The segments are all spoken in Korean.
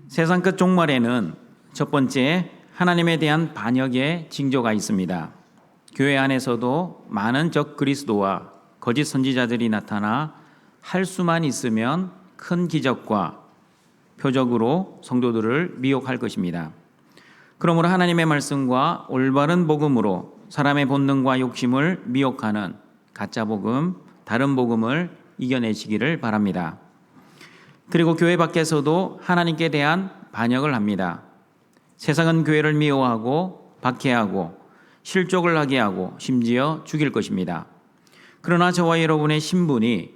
세상 끝 종말에는 첫 번째, 하나님에 대한 반역의 징조가 있습니다. 교회 안에서도 많은 적 그리스도와 거짓 선지자들이 나타나 할 수만 있으면 큰 기적과 표적으로 성도들을 미혹할 것입니다. 그러므로 하나님의 말씀과 올바른 복음으로 사람의 본능과 욕심을 미혹하는 가짜 복음, 다른 복음을 이겨내시기를 바랍니다. 그리고 교회 밖에서도 하나님께 대한 반역을 합니다. 세상은 교회를 미워하고 박해하고 실족을 하게 하고 심지어 죽일 것입니다. 그러나 저와 여러분의 신분이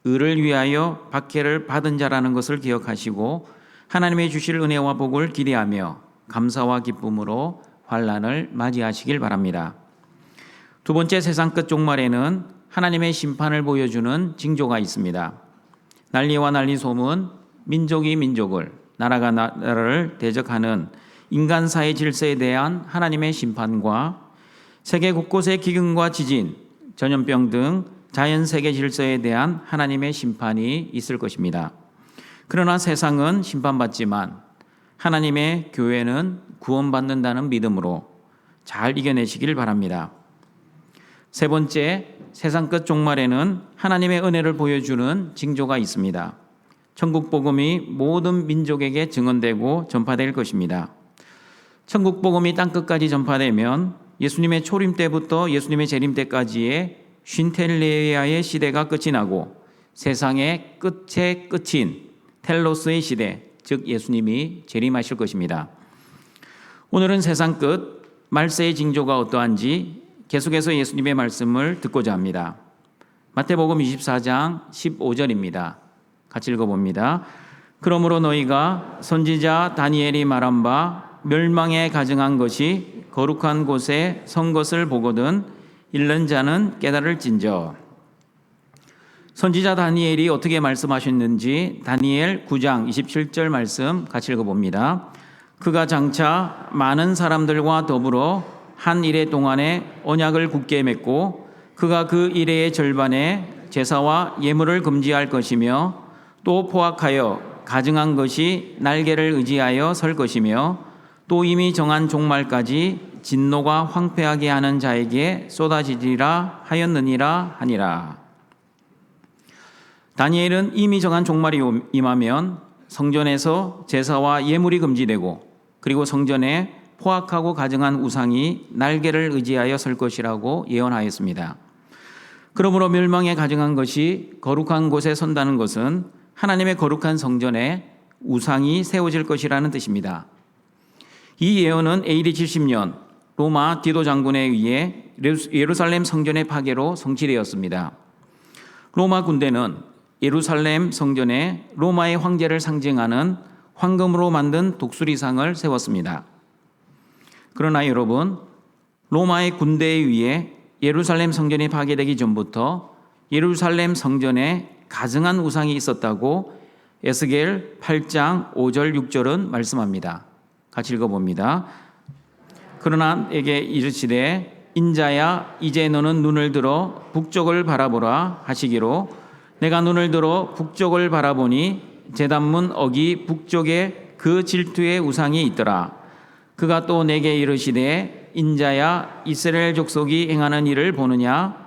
의를 위하여 박해를 받은 자라는 것을 기억하시고 하나님의 주실 은혜와 복을 기대하며 감사와 기쁨으로 환난을 맞이하시길 바랍니다. 두 번째, 세상 끝 종말에는 하나님의 심판을 보여주는 징조가 있습니다. 난리와 난리 소문, 민족이 민족을, 나라가 나라를 대적하는 인간사의 질서에 대한 하나님의 심판과 세계 곳곳의 기근과 지진, 전염병 등 자연세계 질서에 대한 하나님의 심판이 있을 것입니다. 그러나 세상은 심판받지만 하나님의 교회는 구원받는다는 믿음으로 잘 이겨내시길 바랍니다. 세 번째, 세상 끝 종말에는 하나님의 은혜를 보여주는 징조가 있습니다. 천국 복음이 모든 민족에게 증언되고 전파될 것입니다. 천국 복음이 땅끝까지 전파되면 예수님의 초림 때부터 예수님의 재림 때까지의 쉰텔레아의 시대가 끝이 나고 세상의 끝의 끝인 텔로스의 시대, 즉 예수님이 재림하실 것입니다. 오늘은 세상 끝 말세의 징조가 어떠한지 계속해서 예수님의 말씀을 듣고자 합니다. 마태복음 24장 15절입니다. 같이 읽어봅니다. 그러므로 너희가 선지자 다니엘이 말한 바 멸망에 가증한 것이 거룩한 곳에 선 것을 보거든 읽는 자는 깨달을진저. 선지자 다니엘이 어떻게 말씀하셨는지 다니엘 9장 27절 말씀 같이 읽어봅니다. 그가 장차 많은 사람들과 더불어 한 이래 동안에 언약을 굳게 맺고 그가 그 이래의 절반에 제사와 예물을 금지할 것이며 또 포악하여 가증한 것이 날개를 의지하여 설 것이며 또 이미 정한 종말까지 진노가 황폐하게 하는 자에게 쏟아지리라 하였느니라 하니라. 다니엘은 이미 정한 종말이 임하면 성전에서 제사와 예물이 금지되고 그리고 성전에 포악하고 가증한 우상이 날개를 의지하여 설 것이라고 예언하였습니다. 그러므로 멸망에 가증한 것이 거룩한 곳에 선다는 것은 하나님의 거룩한 성전에 우상이 세워질 것이라는 뜻입니다. 이 예언은 AD 70년 로마 디도 장군에 의해 예루살렘 성전의 파괴로 성취되었습니다. 로마 군대는 예루살렘 성전에 로마의 황제를 상징하는 황금으로 만든 독수리상을 세웠습니다. 그러나 여러분, 로마의 군대에 의해 예루살렘 성전이 파괴되기 전부터 예루살렘 성전에 가증한 우상이 있었다고 에스겔 8장 5절 6절은 말씀합니다. 같이 읽어봅니다. 그러나 내게 이르시되 인자야 이제 너는 눈을 들어 북쪽을 바라보라 하시기로 내가 눈을 들어 북쪽을 바라보니 제단문 어기 북쪽에 그 질투의 우상이 있더라. 그가 또 내게 이르시되 인자야 이스라엘 족속이 행하는 일을 보느냐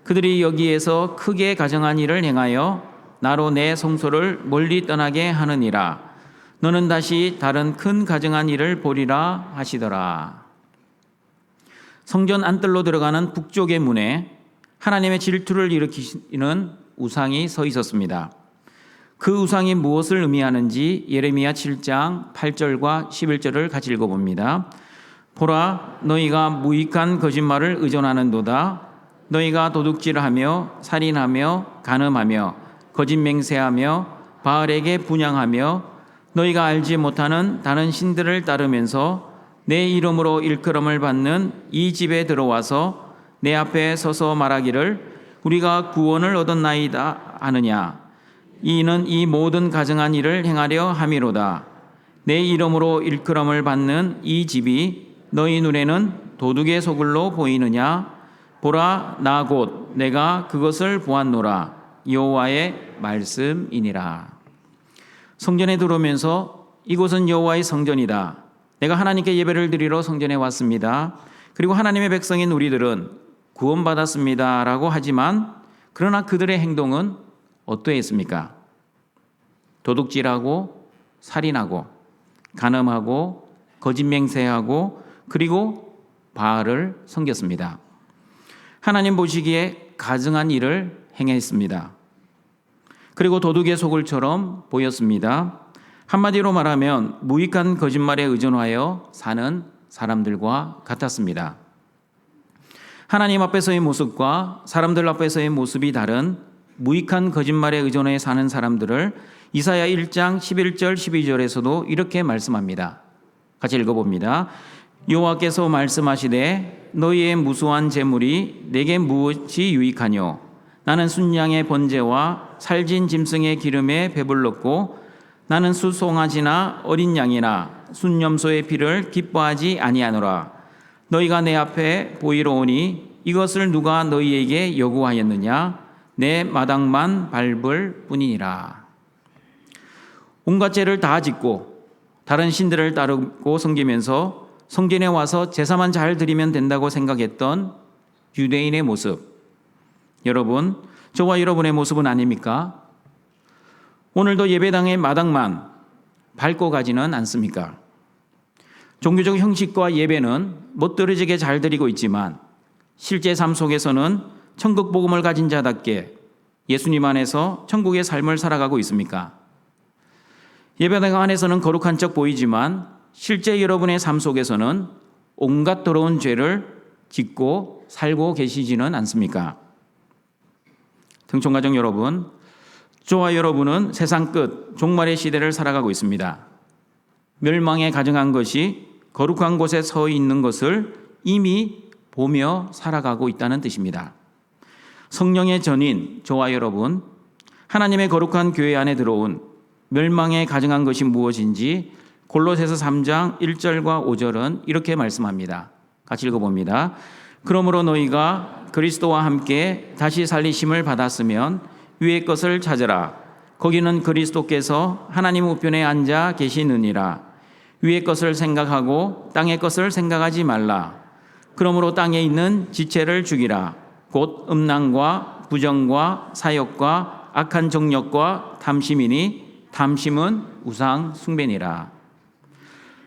그들이 여기에서 크게 가증한 일을 행하여 나로 내 성소를 멀리 떠나게 하느니라. 너는 다시 다른 큰 가증한 일을 보리라 하시더라. 성전 안뜰로 들어가는 북쪽의 문에 하나님의 질투를 일으키는 우상이 서 있었습니다. 그 우상이 무엇을 의미하는지 예레미야 7장 8절과 11절을 같이 읽어봅니다. 보라, 너희가 무익한 거짓말을 의존하는도다. 너희가 도둑질하며 살인하며 간음하며 거짓 맹세하며 바알에게 분향하며 너희가 알지 못하는 다른 신들을 따르면서 내 이름으로 일컬음을 받는 이 집에 들어와서 내 앞에 서서 말하기를 우리가 구원을 얻었나이다 하느냐. 이는 이 모든 가증한 일을 행하려 함이로다. 내 이름으로 일컬음을 받는 이 집이 너희 눈에는 도둑의 소굴로 보이느냐. 보라, 나 곧 내가 그것을 보았노라. 여호와의 말씀이니라. 성전에 들어오면서 이곳은 여호와의 성전이다. 내가 하나님께 예배를 드리러 성전에 왔습니다. 그리고 하나님의 백성인 우리들은 구원받았습니다. 라고 하지만 그러나 그들의 행동은 어떠했습니까? 도둑질하고 살인하고 간음하고 거짓 맹세하고 그리고 바알을 섬겼습니다. 하나님 보시기에 가증한 일을 행했습니다. 그리고 도둑의 소굴처럼 보였습니다. 한마디로 말하면 무익한 거짓말에 의존하여 사는 사람들과 같았습니다. 하나님 앞에서의 모습과 사람들 앞에서의 모습이 다른 무익한 거짓말에 의존해 사는 사람들을 이사야 1장 11절 12절에서도 이렇게 말씀합니다. 같이 읽어봅니다. 여호와께서 말씀하시되 너희의 무수한 재물이 내게 무엇이 유익하뇨? 나는 순양의 번제와 살진 짐승의 기름에 배불렀고 나는 수송아지나 어린 양이나 순염소의 피를 기뻐하지 아니하노라. 너희가 내 앞에 보이러 오니 이것을 누가 너희에게 요구하였느냐? 내 마당만 밟을 뿐이니라. 온갖 죄를 다 짓고 다른 신들을 따르고 섬기면서 성전에 와서 제사만 잘 드리면 된다고 생각했던 유대인의 모습. 여러분, 저와 여러분의 모습은 아닙니까? 오늘도 예배당의 마당만 밟고 가지는 않습니까? 종교적 형식과 예배는 멋들어지게 잘 드리고 있지만 실제 삶 속에서는 천국 복음을 가진 자답게 예수님 안에서 천국의 삶을 살아가고 있습니까? 예배당 안에서는 거룩한 척 보이지만 실제 여러분의 삶 속에서는 온갖 더러운 죄를 짓고 살고 계시지는 않습니까? 등촌가족 여러분, 저와 여러분은 세상 끝 종말의 시대를 살아가고 있습니다. 멸망에 가증한 것이 거룩한 곳에 서 있는 것을 이미 보며 살아가고 있다는 뜻입니다. 성령의 전인 저와 여러분, 하나님의 거룩한 교회 안에 들어온 멸망에 가증한 것이 무엇인지 골로새서 3장 1절과 5절은 이렇게 말씀합니다. 같이 읽어봅니다. 그러므로 너희가 그리스도와 함께 다시 살리심을 받았으면 위의 것을 찾으라. 거기는 그리스도께서 하나님 우편에 앉아 계시느니라. 위의 것을 생각하고 땅의 것을 생각하지 말라. 그러므로 땅에 있는 지체를 죽이라. 곧 음란과 부정과 사욕과 악한 정욕과 탐심이니 탐심은 우상 숭배니라.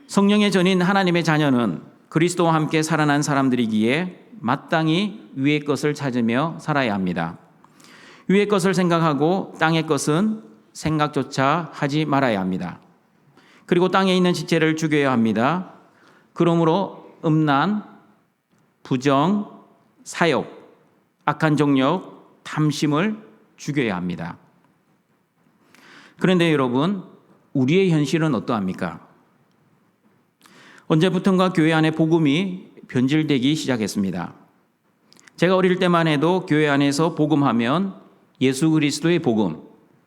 성령의 전인 하나님의 자녀는 그리스도와 함께 살아난 사람들이기에 마땅히 위의 것을 찾으며 살아야 합니다. 위의 것을 생각하고 땅의 것은 생각조차 하지 말아야 합니다. 그리고 땅에 있는 지체를 죽여야 합니다. 그러므로 음란, 부정, 사욕, 악한 정욕, 탐심을 죽여야 합니다. 그런데 여러분, 우리의 현실은 어떠합니까? 언제부턴가 교회 안에 복음이 변질되기 시작했습니다. 제가 어릴 때만 해도 교회 안에서 복음하면 예수 그리스도의 복음,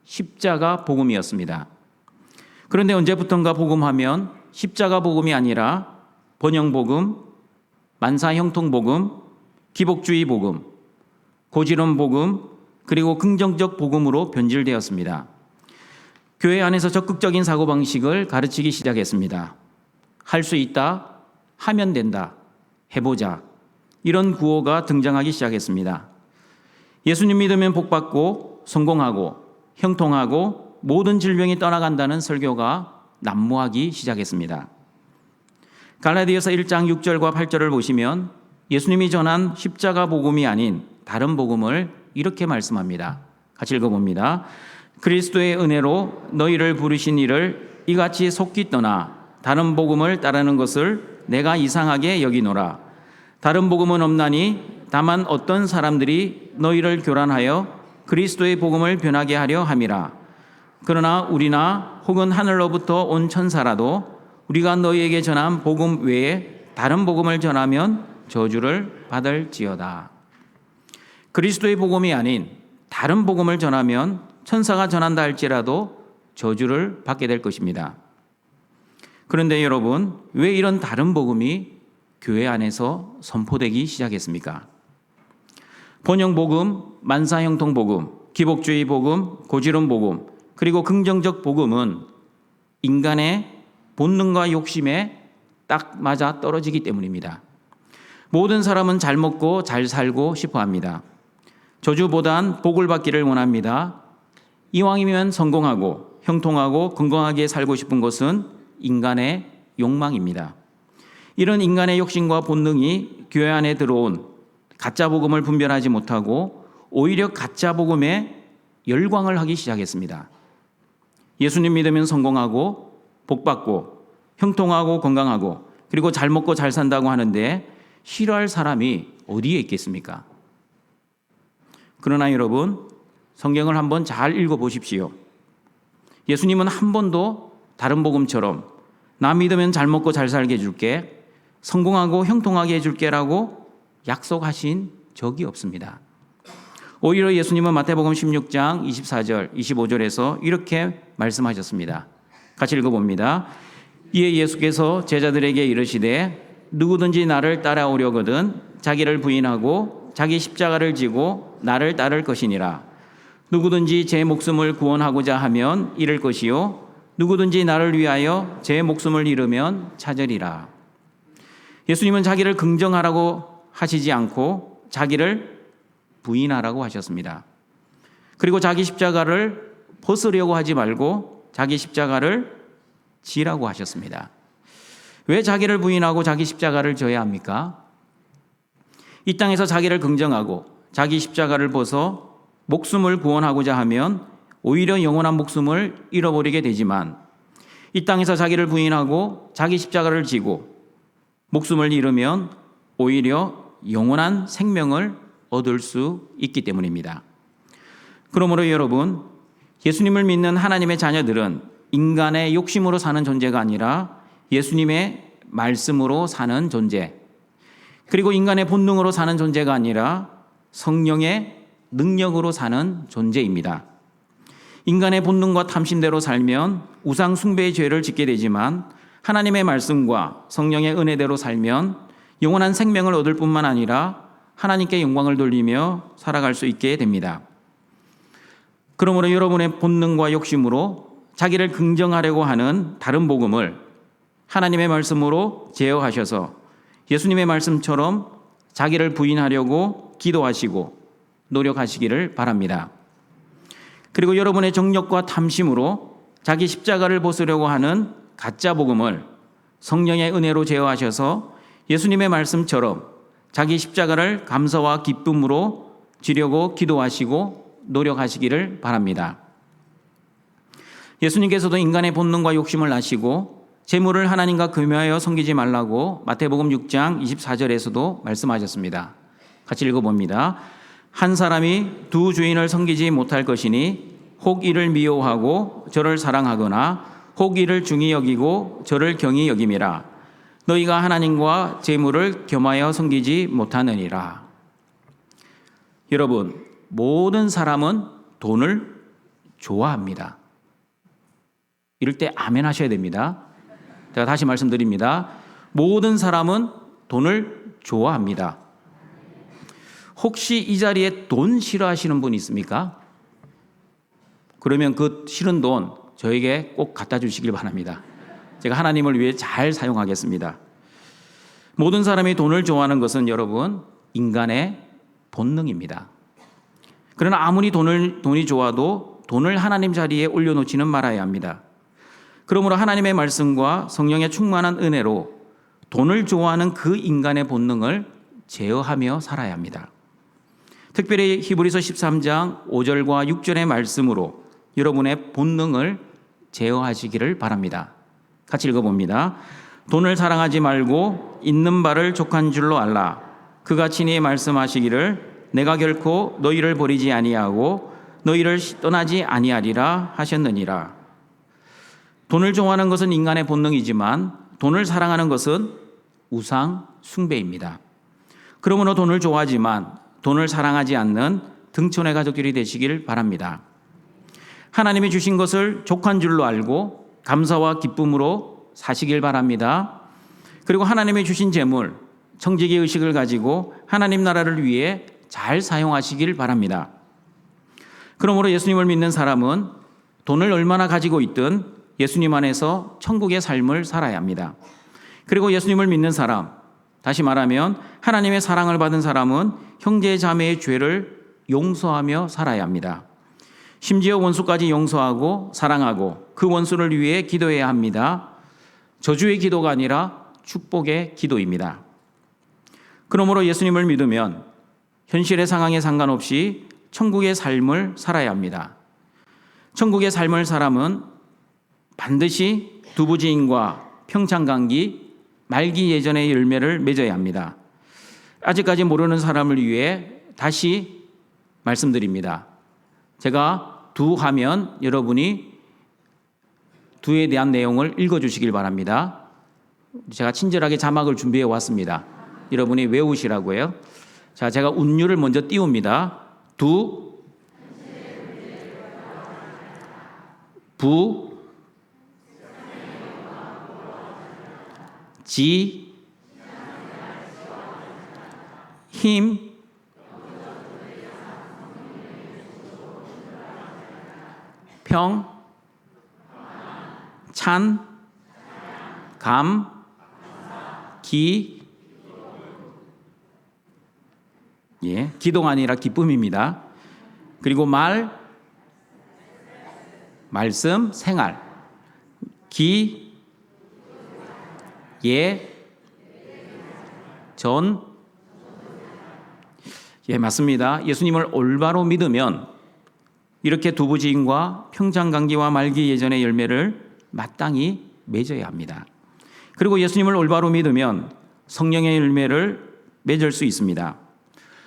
십자가 복음이었습니다. 그런데 언제부턴가 복음하면 십자가 복음이 아니라 번영 복음, 만사 형통 복음, 기복주의 복음, 고지론 복음, 그리고 긍정적 복음으로 변질되었습니다. 교회 안에서 적극적인 사고방식을 가르치기 시작했습니다. 할 수 있다, 하면 된다, 해보자. 이런 구호가 등장하기 시작했습니다. 예수님 믿으면 복받고 성공하고 형통하고 모든 질병이 떠나간다는 설교가 난무하기 시작했습니다. 갈라디아서 1장 6절과 8절을 보시면 예수님이 전한 십자가 복음이 아닌 다른 복음을 이렇게 말씀합니다. 같이 읽어봅니다. 그리스도의 은혜로 너희를 부르신 이를 이같이 속기 떠나 다른 복음을 따르는 것을 내가 이상하게 여기노라. 다른 복음은 없나니 다만 어떤 사람들이 너희를 교란하여 그리스도의 복음을 변하게 하려 함이라. 그러나 우리나 혹은 하늘로부터 온 천사라도 우리가 너희에게 전한 복음 외에 다른 복음을 전하면 저주를 받을지어다. 그리스도의 복음이 아닌 다른 복음을 전하면 천사가 전한다 할지라도 저주를 받게 될 것입니다. 그런데 여러분, 왜 이런 다른 복음이 교회 안에서 선포되기 시작했습니까? 번영 복음, 만사 형통 복음, 기복주의 복음, 고지론 복음, 그리고 긍정적 복음은 인간의 본능과 욕심에 딱 맞아 떨어지기 때문입니다. 모든 사람은 잘 먹고 잘 살고 싶어 합니다. 저주보단 복을 받기를 원합니다. 이왕이면 성공하고 형통하고 건강하게 살고 싶은 것은 인간의 욕망입니다. 이런 인간의 욕심과 본능이 교회 안에 들어온 가짜 복음을 분별하지 못하고 오히려 가짜 복음에 열광을 하기 시작했습니다. 예수님 믿으면 성공하고 복받고 형통하고 건강하고 그리고 잘 먹고 잘 산다고 하는데 싫어할 사람이 어디에 있겠습니까? 그러나 여러분, 성경을 한번 잘 읽어보십시오. 예수님은 한 번도 다른 복음처럼 나 믿으면 잘 먹고 잘 살게 해줄게, 성공하고 형통하게 해줄게라고 약속하신 적이 없습니다. 오히려 예수님은 마태복음 16장 24절, 25절에서 이렇게 말씀하셨습니다. 같이 읽어봅니다. 이에 예수께서 제자들에게 이르시되 누구든지 나를 따라오려거든 자기를 부인하고 자기 십자가를 지고 나를 따를 것이니라. 누구든지 제 목숨을 구원하고자 하면 잃을 것이요 누구든지 나를 위하여 제 목숨을 잃으면 찾으리라. 예수님은 자기를 긍정하라고 하시지 않고 자기를 부인하라고 하셨습니다. 그리고 자기 십자가를 벗으려고 하지 말고 자기 십자가를 지라고 하셨습니다. 왜 자기를 부인하고 자기 십자가를 져야 합니까? 이 땅에서 자기를 긍정하고 자기 십자가를 벗어 목숨을 구원하고자 하면 오히려 영원한 목숨을 잃어버리게 되지만 이 땅에서 자기를 부인하고 자기 십자가를 지고 목숨을 잃으면 오히려 영원한 생명을 얻을 수 있기 때문입니다. 그러므로 여러분, 예수님을 믿는 하나님의 자녀들은 인간의 욕심으로 사는 존재가 아니라 예수님의 말씀으로 사는 존재, 그리고 인간의 본능으로 사는 존재가 아니라 성령의 능력으로 사는 존재입니다. 인간의 본능과 탐심대로 살면 우상 숭배의 죄를 짓게 되지만 하나님의 말씀과 성령의 은혜대로 살면 영원한 생명을 얻을 뿐만 아니라 하나님께 영광을 돌리며 살아갈 수 있게 됩니다. 그러므로 여러분의 본능과 욕심으로 자기를 긍정하려고 하는 다른 복음을 하나님의 말씀으로 제어하셔서 예수님의 말씀처럼 자기를 부인하려고 기도하시고 노력하시기를 바랍니다. 그리고 여러분의 정욕과 탐심으로 자기 십자가를 벗으려고 하는 가짜 복음을 성령의 은혜로 제어하셔서 예수님의 말씀처럼 자기 십자가를 감사와 기쁨으로 지려고 기도하시고 노력하시기를 바랍니다. 예수님께서도 인간의 본능과 욕심을 아시고 재물을 하나님과 금여하여 섬기지 말라고 마태복음 6장 24절에서도 말씀하셨습니다. 같이 읽어봅니다. 한 사람이 두 주인을 섬기지 못할 것이니 혹 이를 미워하고 저를 사랑하거나 혹 이를 중히 여기고 저를 경히 여김이라. 너희가 하나님과 재물을 겸하여 섬기지 못하느니라. 여러분, 모든 사람은 돈을 좋아합니다. 이럴 때 아멘 하셔야 됩니다. 제가 다시 말씀드립니다. 모든 사람은 돈을 좋아합니다. 혹시 이 자리에 돈 싫어하시는 분 있습니까? 그러면 그 싫은 돈 저에게 꼭 갖다 주시길 바랍니다. 제가 하나님을 위해 잘 사용하겠습니다. 모든 사람이 돈을 좋아하는 것은 여러분 인간의 본능입니다. 그러나 아무리 돈이 좋아도 돈을 하나님 자리에 올려놓지는 말아야 합니다. 그러므로 하나님의 말씀과 성령의 충만한 은혜로 돈을 좋아하는 그 인간의 본능을 제어하며 살아야 합니다. 특별히 히브리서 13장 5절과 6절의 말씀으로 여러분의 본능을 제어하시기를 바랍니다. 같이 읽어봅니다. 돈을 사랑하지 말고 있는 바를 족한 줄로 알라. 그가 친히 말씀하시기를 내가 결코 너희를 버리지 아니하고 너희를 떠나지 아니하리라 하셨느니라. 돈을 좋아하는 것은 인간의 본능이지만 돈을 사랑하는 것은 우상 숭배입니다. 그러므로 돈을 좋아하지만 돈을 사랑하지 않는 등촌의 가족들이 되시길 바랍니다. 하나님이 주신 것을 족한 줄로 알고 감사와 기쁨으로 사시길 바랍니다. 그리고 하나님이 주신 재물, 청지기 의식을 가지고 하나님 나라를 위해 잘 사용하시길 바랍니다. 그러므로 예수님을 믿는 사람은 돈을 얼마나 가지고 있든 예수님 안에서 천국의 삶을 살아야 합니다. 그리고 예수님을 믿는 사람, 다시 말하면 하나님의 사랑을 받은 사람은 형제 자매의 죄를 용서하며 살아야 합니다. 심지어 원수까지 용서하고 사랑하고 그 원수를 위해 기도해야 합니다. 저주의 기도가 아니라 축복의 기도입니다. 그러므로 예수님을 믿으면 현실의 상황에 상관없이 천국의 삶을 살아야 합니다. 천국의 삶을 사람은 반드시 두부지인과 평창감기, 말기 예전의 열매를 맺어야 합니다. 아직까지 모르는 사람을 위해 다시 말씀드립니다. 제가 두 하면 여러분이 두에 대한 내용을 읽어주시길 바랍니다. 제가 친절하게 자막을 준비해 왔습니다. 여러분이 외우시라고요. 자, 제가 운율을 먼저 띄웁니다. 두, 부, 지, 힘, 평, 찬, 감, 기, 기도가 아니라 기쁨입니다. 그리고 말씀, 생활, 기, 전, 맞습니다. 예수님을 올바로 믿으면 이렇게 두부지인과 평창감기와 말기 예전의 열매를 마땅히 맺어야 합니다. 그리고 예수님을 올바로 믿으면 성령의 열매를 맺을 수 있습니다.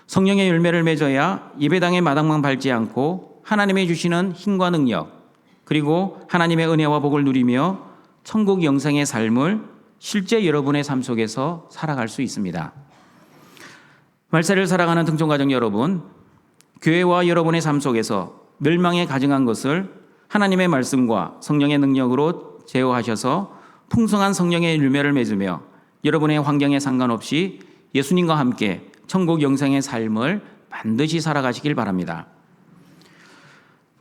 성령의 열매를 맺어야 예배당의 마당만 밟지 않고 하나님이 주시는 힘과 능력, 그리고 하나님의 은혜와 복을 누리며 천국 영생의 삶을 실제 여러분의 삶 속에서 살아갈 수 있습니다. 말세를 살아가는 등촌가족 여러분, 교회와 여러분의 삶 속에서 멸망에 가증한 것을 하나님의 말씀과 성령의 능력으로 제어하셔서 풍성한 성령의 열매를 맺으며 여러분의 환경에 상관없이 예수님과 함께 천국 영생의 삶을 반드시 살아가시길 바랍니다.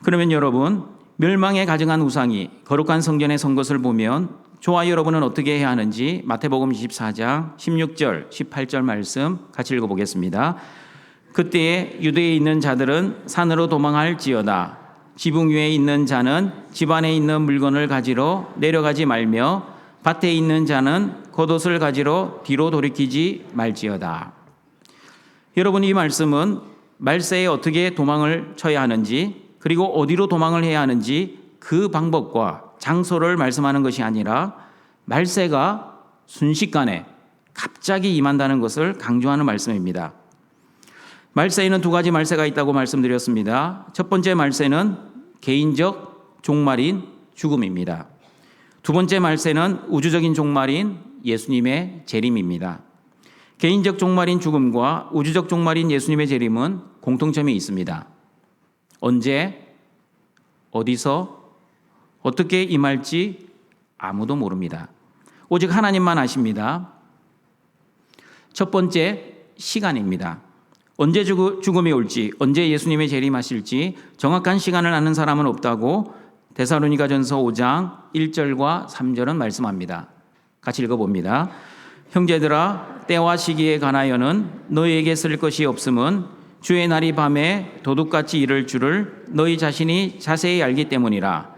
그러면 여러분, 멸망에 가증한 우상이 거룩한 성전에 선 것을 보면 저와 여러분은 어떻게 해야 하는지 마태복음 24장 16절, 18절 말씀 같이 읽어보겠습니다. 그때에 유대에 있는 자들은 산으로 도망할지어다. 지붕 위에 있는 자는 집 안에 있는 물건을 가지러 내려가지 말며 밭에 있는 자는 겉옷을 가지러 뒤로 돌이키지 말지어다. 여러분, 이 말씀은 말세에 어떻게 도망을 쳐야 하는지, 그리고 어디로 도망을 해야 하는지 그 방법과 장소를 말씀하는 것이 아니라 말세가 순식간에 갑자기 임한다는 것을 강조하는 말씀입니다. 말세에는 두 가지 말세가 있다고 말씀드렸습니다. 첫 번째 말세는 개인적 종말인 죽음입니다. 두 번째 말세는 우주적인 종말인 예수님의 재림입니다. 개인적 종말인 죽음과 우주적 종말인 예수님의 재림은 공통점이 있습니다. 언제, 어디서, 어떻게 임할지 아무도 모릅니다. 오직 하나님만 아십니다. 첫 번째, 시간입니다. 언제 죽음이 올지, 언제 예수님의 재림하실지 정확한 시간을 아는 사람은 없다고 데살로니가전서 5장 1절과 3절은 말씀합니다. 같이 읽어봅니다. 형제들아, 때와 시기에 관하여는 너희에게 쓸 것이 없음은 주의 날이 밤에 도둑같이 이를 줄을 너희 자신이 자세히 알기 때문이라.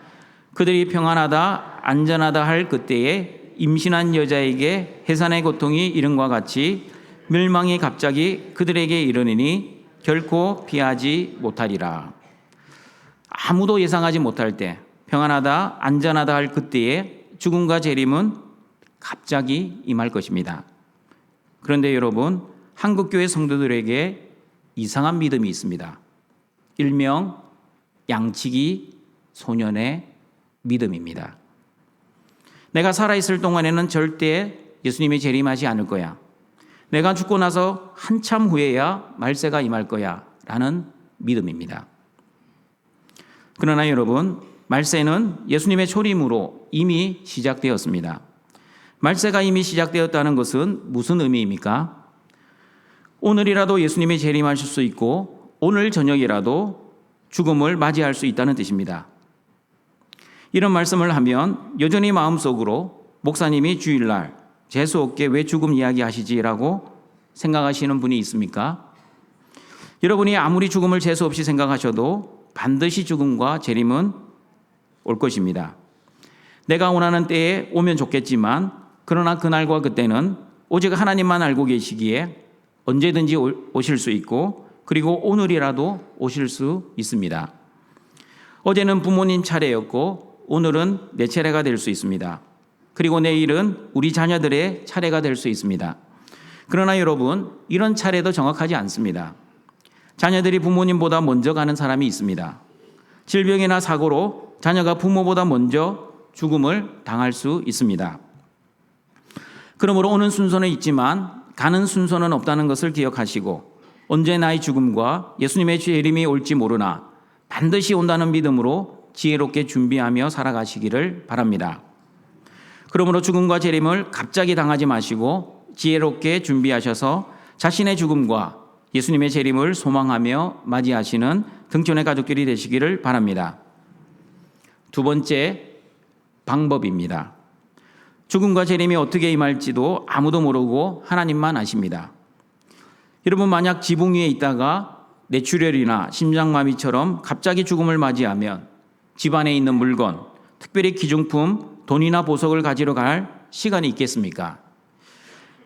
그들이 평안하다 안전하다 할 그때에 임신한 여자에게 해산의 고통이 이른과 같이 멸망이 갑자기 그들에게 이르느니 결코 피하지 못하리라. 아무도 예상하지 못할 때, 평안하다 안전하다 할 그때에 죽음과 재림은 갑자기 임할 것입니다. 그런데 여러분, 한국교회 성도들에게 이상한 믿음이 있습니다. 일명 양치기 소년의 믿음입니다. 내가 살아있을 동안에는 절대 예수님이 재림하지 않을 거야. 내가 죽고 나서 한참 후에야 말세가 임할 거야 라는 믿음입니다. 그러나 여러분, 말세는 예수님의 초림으로 이미 시작되었습니다. 말세가 이미 시작되었다는 것은 무슨 의미입니까? 오늘이라도 예수님이 재림하실 수 있고 오늘 저녁이라도 죽음을 맞이할 수 있다는 뜻입니다. 이런 말씀을 하면 여전히 마음속으로 목사님이 주일날 재수없게 왜 죽음 이야기하시지라고 생각하시는 분이 있습니까? 여러분이 아무리 죽음을 재수없이 생각하셔도 반드시 죽음과 재림은 올 것입니다. 내가 원하는 때에 오면 좋겠지만 그러나 그날과 그때는 오직 하나님만 알고 계시기에 언제든지 오실 수 있고 그리고 오늘이라도 오실 수 있습니다. 어제는 부모님 차례였고 오늘은 내 차례가 될 수 있습니다. 그리고 내일은 우리 자녀들의 차례가 될 수 있습니다. 그러나 여러분, 이런 차례도 정확하지 않습니다. 자녀들이 부모님보다 먼저 가는 사람이 있습니다. 질병이나 사고로 자녀가 부모보다 먼저 죽음을 당할 수 있습니다. 그러므로 오는 순서는 있지만 가는 순서는 없다는 것을 기억하시고 언제 나의 죽음과 예수님의 재림이 올지 모르나 반드시 온다는 믿음으로 지혜롭게 준비하며 살아가시기를 바랍니다. 그러므로 죽음과 재림을 갑자기 당하지 마시고 지혜롭게 준비하셔서 자신의 죽음과 예수님의 재림을 소망하며 맞이하시는 등촌의 가족들이 되시기를 바랍니다. 두 번째 방법입니다. 죽음과 재림이 어떻게 임할지도 아무도 모르고 하나님만 아십니다. 여러분, 만약 지붕 위에 있다가 뇌출혈이나 심장마비처럼 갑자기 죽음을 맞이하면 집안에 있는 물건, 특별히 기중품, 돈이나 보석을 가지러 갈 시간이 있겠습니까?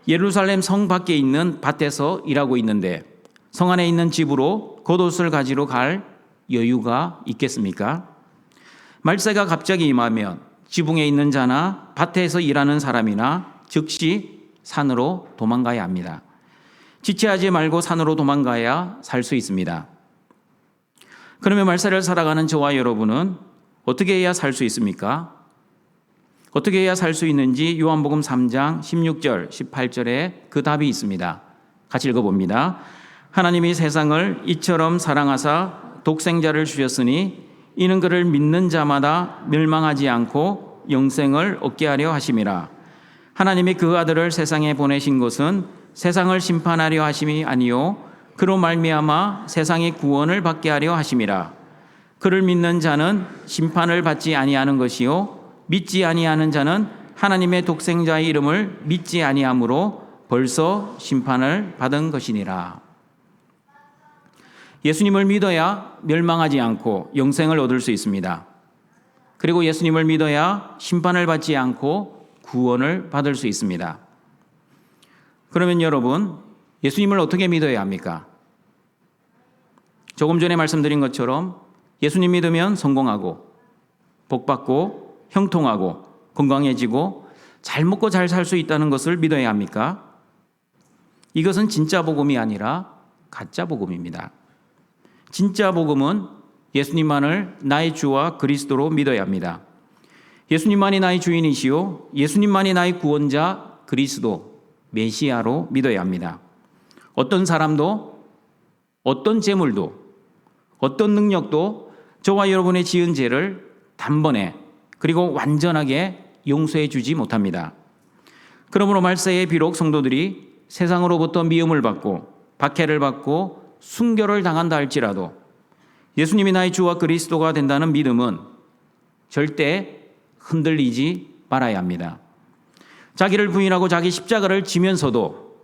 예루살렘 성 밖에 있는 밭에서 일하고 있는데 성 안에 있는 집으로 겉옷을 가지러 갈 여유가 있겠습니까? 말세가 갑자기 임하면 지붕에 있는 자나 밭에서 일하는 사람이나 즉시 산으로 도망가야 합니다. 지체하지 말고 산으로 도망가야 살 수 있습니다. 그러면 말세를 살아가는 저와 여러분은 어떻게 해야 살 수 있습니까? 어떻게 해야 살 수 있는지 요한복음 3장 16절, 18절에 그 답이 있습니다. 같이 읽어봅니다. 하나님이 세상을 이처럼 사랑하사 독생자를 주셨으니 이는 그를 믿는 자마다 멸망하지 않고 영생을 얻게 하려 하심이라. 하나님이 그 아들을 세상에 보내신 것은 세상을 심판하려 하심이 아니요 그로 말미암아 세상의 구원을 받게 하려 하심이라. 그를 믿는 자는 심판을 받지 아니하는 것이요 믿지 아니하는 자는 하나님의 독생자의 이름을 믿지 아니하므로 벌써 심판을 받은 것이니라. 예수님을 믿어야 멸망하지 않고 영생을 얻을 수 있습니다. 그리고 예수님을 믿어야 심판을 받지 않고 구원을 받을 수 있습니다. 그러면 여러분, 예수님을 어떻게 믿어야 합니까? 조금 전에 말씀드린 것처럼 예수님 믿으면 성공하고 복받고 형통하고 건강해지고 잘 먹고 잘 살 수 있다는 것을 믿어야 합니까? 이것은 진짜 복음이 아니라 가짜 복음입니다. 진짜 복음은 예수님만을 나의 주와 그리스도로 믿어야 합니다. 예수님만이 나의 주인이시요 예수님만이 나의 구원자 그리스도 메시아로 믿어야 합니다. 어떤 사람도 어떤 재물도 어떤 능력도 저와 여러분의 지은 죄를 단번에 그리고 완전하게 용서해 주지 못합니다. 그러므로 말세에 비록 성도들이 세상으로부터 미움을 받고 박해를 받고 순교를 당한다 할지라도 예수님이 나의 주와 그리스도가 된다는 믿음은 절대 흔들리지 말아야 합니다. 자기를 부인하고 자기 십자가를 지면서도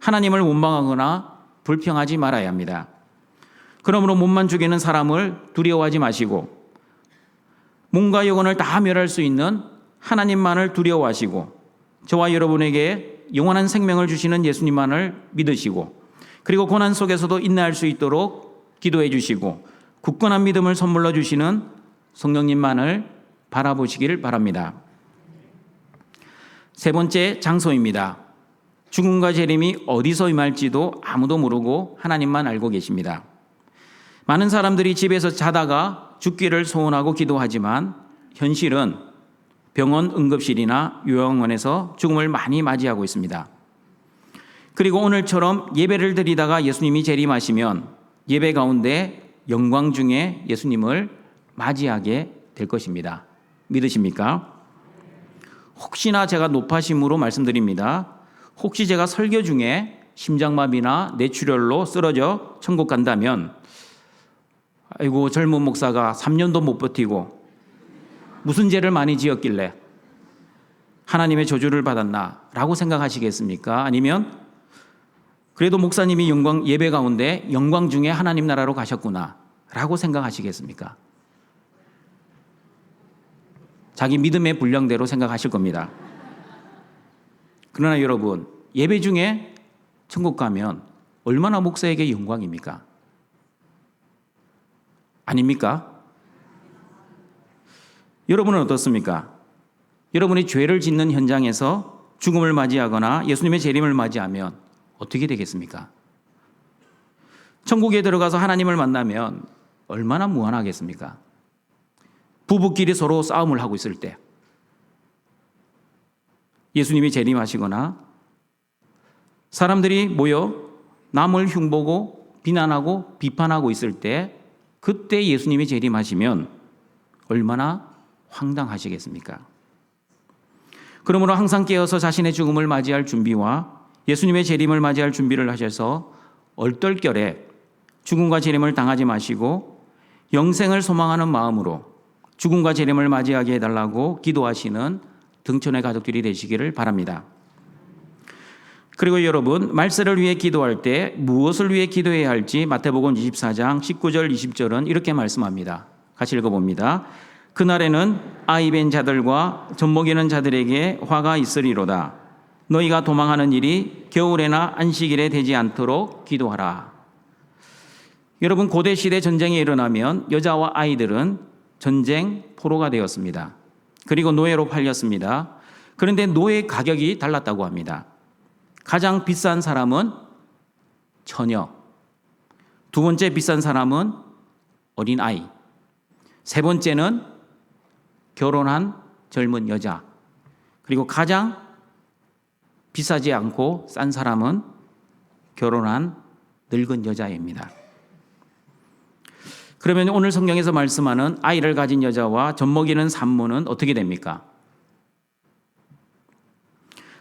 하나님을 원망하거나 불평하지 말아야 합니다. 그러므로 몸만 죽이는 사람을 두려워하지 마시고 몸과 영혼을 다 멸할 수 있는 하나님만을 두려워하시고 저와 여러분에게 영원한 생명을 주시는 예수님만을 믿으시고 그리고 고난 속에서도 인내할 수 있도록 기도해 주시고 굳건한 믿음을 선물로 주시는 성령님만을 바라보시기를 바랍니다. 세 번째 장소입니다. 죽음과 재림이 어디서 임할지도 아무도 모르고 하나님만 알고 계십니다. 많은 사람들이 집에서 자다가 죽기를 소원하고 기도하지만 현실은 병원 응급실이나 요양원에서 죽음을 많이 맞이하고 있습니다. 그리고 오늘처럼 예배를 드리다가 예수님이 재림하시면 예배 가운데 영광 중에 예수님을 맞이하게 될 것입니다. 믿으십니까? 혹시나 제가 높아심으로 말씀드립니다. 혹시 제가 설교 중에 심장마비나 뇌출혈로 쓰러져 천국 간다면 아이고 젊은 목사가 3년도 못 버티고 무슨 죄를 많이 지었길래 하나님의 저주를 받았나? 라고 생각하시겠습니까? 아니면 그래도 목사님이 예배 가운데 영광 중에 하나님 나라로 가셨구나 라고 생각하시겠습니까? 자기 믿음의 분량대로 생각하실 겁니다. 그러나 여러분, 예배 중에 천국 가면 얼마나 목사에게 영광입니까? 아닙니까? 여러분은 어떻습니까? 여러분이 죄를 짓는 현장에서 죽음을 맞이하거나 예수님의 재림을 맞이하면 어떻게 되겠습니까? 천국에 들어가서 하나님을 만나면 얼마나 무한하겠습니까? 부부끼리 서로 싸움을 하고 있을 때, 예수님이 재림하시거나 사람들이 모여 남을 흉보고 비난하고 비판하고 있을 때, 그때 예수님이 재림하시면 얼마나 황당하시겠습니까? 그러므로 항상 깨어서 자신의 죽음을 맞이할 준비와 예수님의 재림을 맞이할 준비를 하셔서 얼떨결에 죽음과 재림을 당하지 마시고 영생을 소망하는 마음으로 죽음과 재림을 맞이하게 해달라고 기도하시는 등촌의 가족들이 되시기를 바랍니다. 그리고 여러분, 말세를 위해 기도할 때 무엇을 위해 기도해야 할지 마태복음 24장 19절 20절은 이렇게 말씀합니다. 같이 읽어봅니다. 그날에는 아이 벤 자들과 젖먹이는 자들에게 화가 있으리로다. 너희가 도망하는 일이 겨울에나 안식일에 되지 않도록 기도하라. 여러분, 고대 시대 전쟁이 일어나면 여자와 아이들은 전쟁 포로가 되었습니다. 그리고 노예로 팔렸습니다. 그런데 노예 가격이 달랐다고 합니다. 가장 비싼 사람은 처녀, 두 번째 비싼 사람은 어린아이, 세 번째는 결혼한 젊은 여자, 그리고 가장 비싸지 않고 싼 사람은 결혼한 늙은 여자입니다. 그러면 오늘 성경에서 말씀하는 아이를 가진 여자와 젖먹이는 산모는 어떻게 됩니까?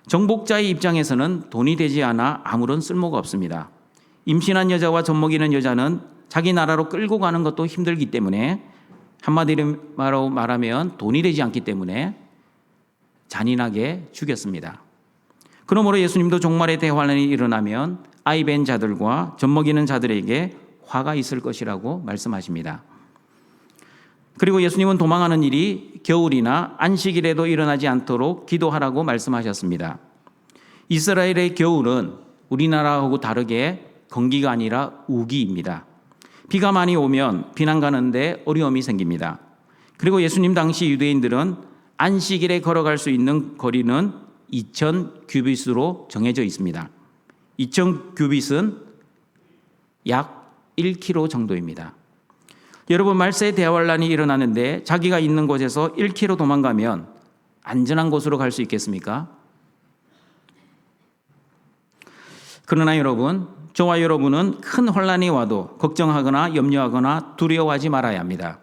정복자의 입장에서는 돈이 되지 않아 아무런 쓸모가 없습니다. 임신한 여자와 젖먹이는 여자는 자기 나라로 끌고 가는 것도 힘들기 때문에, 한마디로 말하면 돈이 되지 않기 때문에 잔인하게 죽였습니다. 그러므로 예수님도 종말의 대환란이 일어나면 아이 벤 자들과 젖먹이는 자들에게 화가 있을 것이라고 말씀하십니다. 그리고 예수님은 도망하는 일이 겨울이나 안식일에도 일어나지 않도록 기도하라고 말씀하셨습니다. 이스라엘의 겨울은 우리나라하고 다르게 건기가 아니라 우기입니다. 비가 많이 오면 비난 가는데 어려움이 생깁니다. 그리고 예수님 당시 유대인들은 안식일에 걸어갈 수 있는 거리는 2,000 규빗으로 정해져 있습니다. 2,000 규빗은 약 1km 정도입니다. 여러분, 말세 대환란이 일어나는데 자기가 있는 곳에서 1km 도망가면 안전한 곳으로 갈 수 있겠습니까? 그러나 여러분, 저와 여러분은 큰 환란이 와도 걱정하거나 염려하거나 두려워하지 말아야 합니다.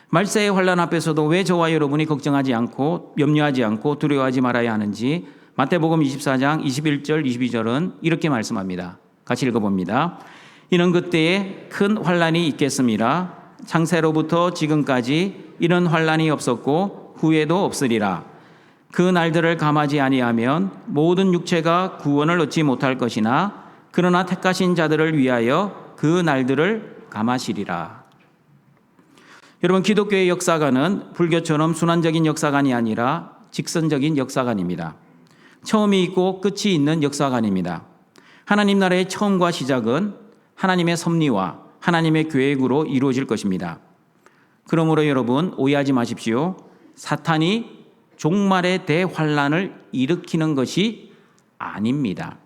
말세의 환란 앞에서도 왜 저와 여러분이 걱정하지 않고 염려하지 않고 두려워하지 말아야 하는지 마태복음 24장 21절 22절은 이렇게 말씀합니다. 같이 읽어봅니다. 이는 그때에 큰 환란이 있겠음이라. 창세로부터 지금까지 이런 환란이 없었고 후에도 없으리라. 그 날들을 감하지 아니하면 모든 육체가 구원을 얻지 못할 것이나 그러나 택하신 자들을 위하여 그 날들을 감하시리라. 여러분, 기독교의 역사관은 불교처럼 순환적인 역사관이 아니라 직선적인 역사관입니다. 처음이 있고 끝이 있는 역사관입니다. 하나님 나라의 처음과 시작은 하나님의 섭리와 하나님의 계획으로 이루어질 것입니다. 그러므로 여러분, 오해하지 마십시오. 사탄이 종말의 대환란을 일으키는 것이 아닙니다.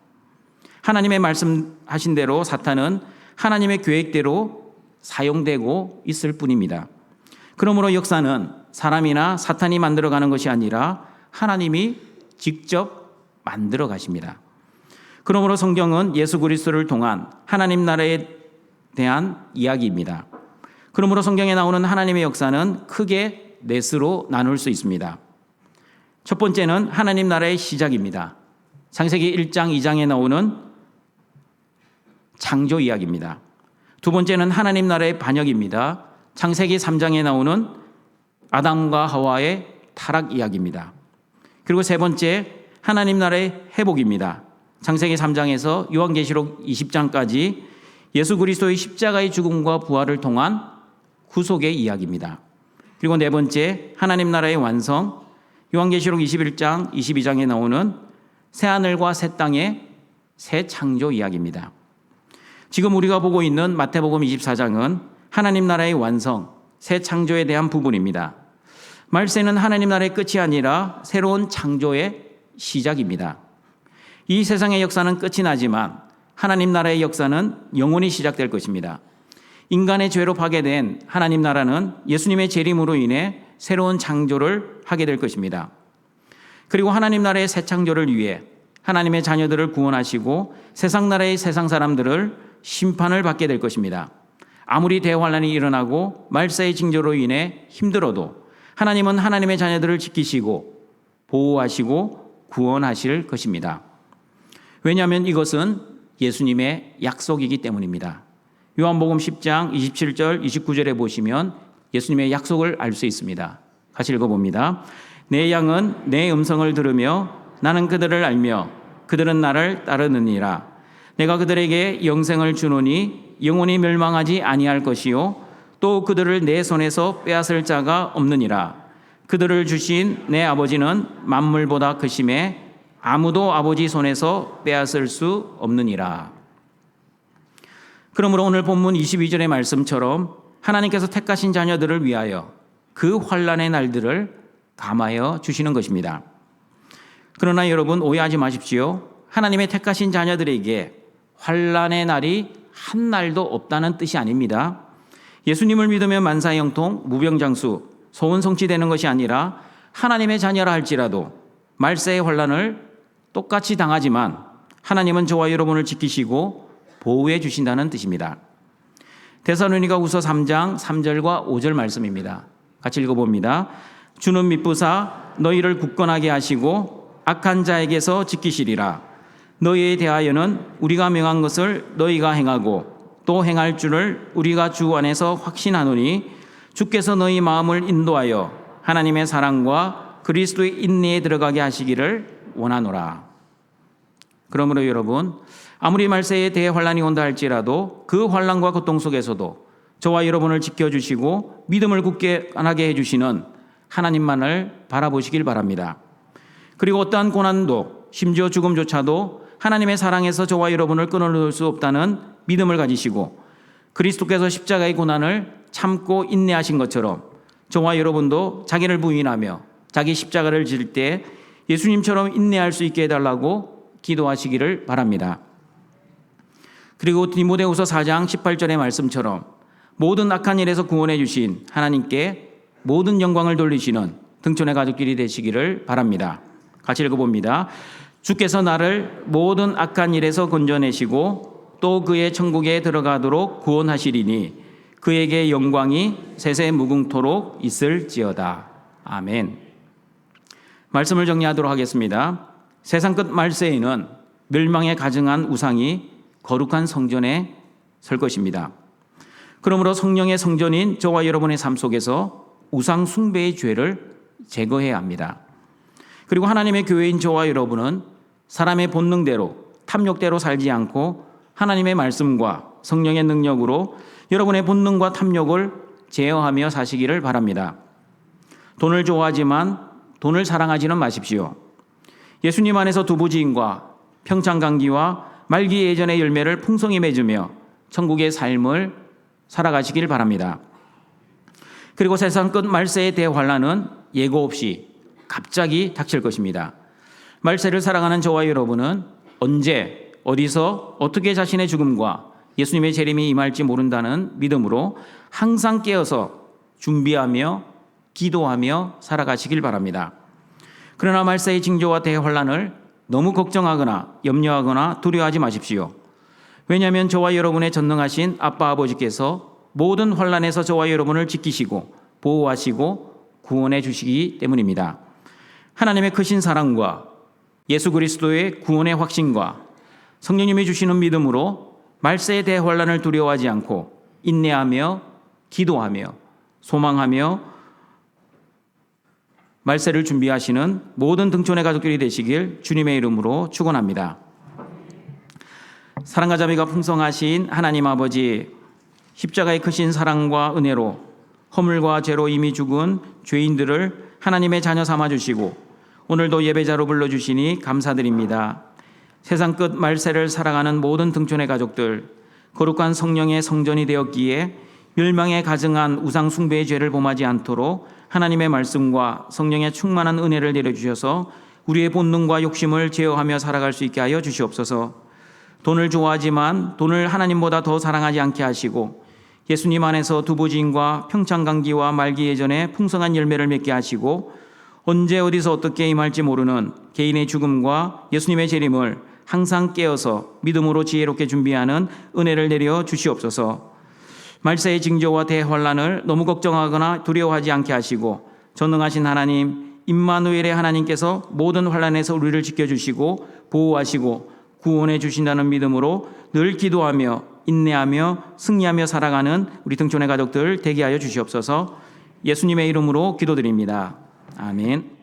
하나님의 말씀하신 대로 사탄은 하나님의 계획대로 사용되고 있을 뿐입니다. 그러므로 역사는 사람이나 사탄이 만들어가는 것이 아니라 하나님이 직접 만들어 가십니다. 그러므로 성경은 예수 그리스도를 통한 하나님 나라에 대한 이야기입니다. 그러므로 성경에 나오는 하나님의 역사는 크게 넷으로 나눌 수 있습니다. 첫 번째는 하나님 나라의 시작입니다. 창세기 1장 2장에 나오는 창조 이야기입니다. 두 번째는 하나님 나라의 반역입니다. 창세기 3장에 나오는 아담과 하와의 타락 이야기입니다. 그리고 세 번째, 하나님 나라의 회복입니다. 창세기 3장에서 요한계시록 20장까지 예수 그리스도의 십자가의 죽음과 부활을 통한 구속의 이야기입니다. 그리고 네 번째, 하나님 나라의 완성, 요한계시록 21장, 22장에 나오는 새하늘과 새 땅의 새 창조 이야기입니다. 지금 우리가 보고 있는 마태복음 24장은 하나님 나라의 완성, 새 창조에 대한 부분입니다. 말세는 하나님 나라의 끝이 아니라 새로운 창조의 시작입니다. 이 세상의 역사는 끝이 나지만 하나님 나라의 역사는 영원히 시작될 것입니다. 인간의 죄로 파괴된 하나님 나라는 예수님의 재림으로 인해 새로운 창조를 하게 될 것입니다. 그리고 하나님 나라의 새 창조를 위해 하나님의 자녀들을 구원하시고 세상 나라의 세상 사람들을 심판을 받게 될 것입니다. 아무리 대환란이 일어나고 말세의 징조로 인해 힘들어도 하나님은 하나님의 자녀들을 지키시고 보호하시고 구원하실 것입니다. 왜냐하면 이것은 예수님의 약속이기 때문입니다. 요한복음 10장 27절 29절에 보시면 예수님의 약속을 알 수 있습니다. 같이 읽어봅니다. 내 양은 내 음성을 들으며 나는 그들을 알며 그들은 나를 따르느니라. 내가 그들에게 영생을 주노니 영원히 멸망하지 아니할 것이요 또 그들을 내 손에서 빼앗을 자가 없느니라. 그들을 주신 내 아버지는 만물보다 크심에 아무도 아버지 손에서 빼앗을 수 없느니라. 그러므로 오늘 본문 22절의 말씀처럼 하나님께서 택하신 자녀들을 위하여 그 환난의 날들을 감하여 주시는 것입니다. 그러나 여러분 오해하지 마십시오. 하나님의 택하신 자녀들에게 환난의 날이 한 날도 없다는 뜻이 아닙니다. 예수님을 믿으면 만사형통, 무병장수, 소원 성취되는 것이 아니라 하나님의 자녀라 할지라도 말세의 환난을 똑같이 당하지만 하나님은 저와 여러분을 지키시고 보호해 주신다는 뜻입니다. 데살로니가후서 3장 3절과 5절 말씀입니다. 같이 읽어봅니다. 주는 미쁘사 너희를 굳건하게 하시고 악한 자에게서 지키시리라. 너희에 대하여는 우리가 명한 것을 너희가 행하고 또 행할 줄을 우리가 주 안에서 확신하노니 주께서 너희 마음을 인도하여 하나님의 사랑과 그리스도의 인내에 들어가게 하시기를 원하노라. 그러므로 여러분, 아무리 말세에 대환란이 온다 할지라도 그 환란과 고통 속에서도 저와 여러분을 지켜주시고 믿음을 굳게 하게 해주시는 하나님만을 바라보시길 바랍니다. 그리고 어떠한 고난도 심지어 죽음조차도 하나님의 사랑에서 저와 여러분을 끊어놓을 수 없다는 믿음을 가지시고 그리스도께서 십자가의 고난을 참고 인내하신 것처럼 저와 여러분도 자기를 부인하며 자기 십자가를 질 때 예수님처럼 인내할 수 있게 해달라고 기도하시기를 바랍니다. 그리고 디모데후서 4장 18절의 말씀처럼 모든 악한 일에서 구원해 주신 하나님께 모든 영광을 돌리시는 등촌의 가족끼리 되시기를 바랍니다. 같이 읽어봅니다. 주께서 나를 모든 악한 일에서 건져내시고 또 그의 천국에 들어가도록 구원하시리니 그에게 영광이 세세 무궁토록 있을지어다. 아멘. 말씀을 정리하도록 하겠습니다. 세상 끝 말세에는 멸망에 가증한 우상이 거룩한 성전에 설 것입니다. 그러므로 성령의 성전인 저와 여러분의 삶 속에서 우상 숭배의 죄를 제거해야 합니다. 그리고 하나님의 교회인 저와 여러분은 사람의 본능대로 탐욕대로 살지 않고 하나님의 말씀과 성령의 능력으로 여러분의 본능과 탐욕을 제어하며 사시기를 바랍니다. 돈을 좋아하지만 돈을 사랑하지는 마십시오. 예수님 안에서 두부지인과 평창감기와 말기 예전의 열매를 풍성히 맺으며 천국의 삶을 살아가시길 바랍니다. 그리고 세상 끝 말세의 대환란은 예고 없이 갑자기 닥칠 것입니다. 말세를 살아가는 저와 여러분은 언제 어디서 어떻게 자신의 죽음과 예수님의 재림이 임할지 모른다는 믿음으로 항상 깨어서 준비하며 기도하며 살아가시길 바랍니다. 그러나 말세의 징조와 대환란을 너무 걱정하거나 염려하거나 두려워하지 마십시오. 왜냐하면 저와 여러분의 전능하신 아빠 아버지께서 모든 환란에서 저와 여러분을 지키시고 보호하시고 구원해 주시기 때문입니다. 하나님의 크신 사랑과 예수 그리스도의 구원의 확신과 성령님이 주시는 믿음으로 말세의 대환란을 두려워하지 않고 인내하며 기도하며 소망하며 말세를 준비하시는 모든 등촌의 가족들이 되시길 주님의 이름으로 축원합니다. 사랑과 자비가 풍성하신 하나님 아버지, 십자가의 크신 사랑과 은혜로 허물과 죄로 이미 죽은 죄인들을 하나님의 자녀 삼아주시고 오늘도 예배자로 불러주시니 감사드립니다. 세상 끝 말세를 살아가는 모든 등촌의 가족들, 거룩한 성령의 성전이 되었기에 멸망에 가증한 우상 숭배의 죄를 범하지 않도록 하나님의 말씀과 성령의 충만한 은혜를 내려주셔서 우리의 본능과 욕심을 제어하며 살아갈 수 있게 하여 주시옵소서. 돈을 좋아하지만 돈을 하나님보다 더 사랑하지 않게 하시고 예수님 안에서 두부지인과 평창감기와 말기 예전에 풍성한 열매를 맺게 하시고 언제 어디서 어떻게 임할지 모르는 개인의 죽음과 예수님의 재림을 항상 깨어서 믿음으로 지혜롭게 준비하는 은혜를 내려 주시옵소서. 말세의 징조와 대환란을 너무 걱정하거나 두려워하지 않게 하시고 전능하신 하나님 임마누엘의 하나님께서 모든 환란에서 우리를 지켜주시고 보호하시고 구원해 주신다는 믿음으로 늘 기도하며 인내하며 승리하며 살아가는 우리 등촌의 가족들 되게 하여 주시옵소서. 예수님의 이름으로 기도드립니다. 아멘.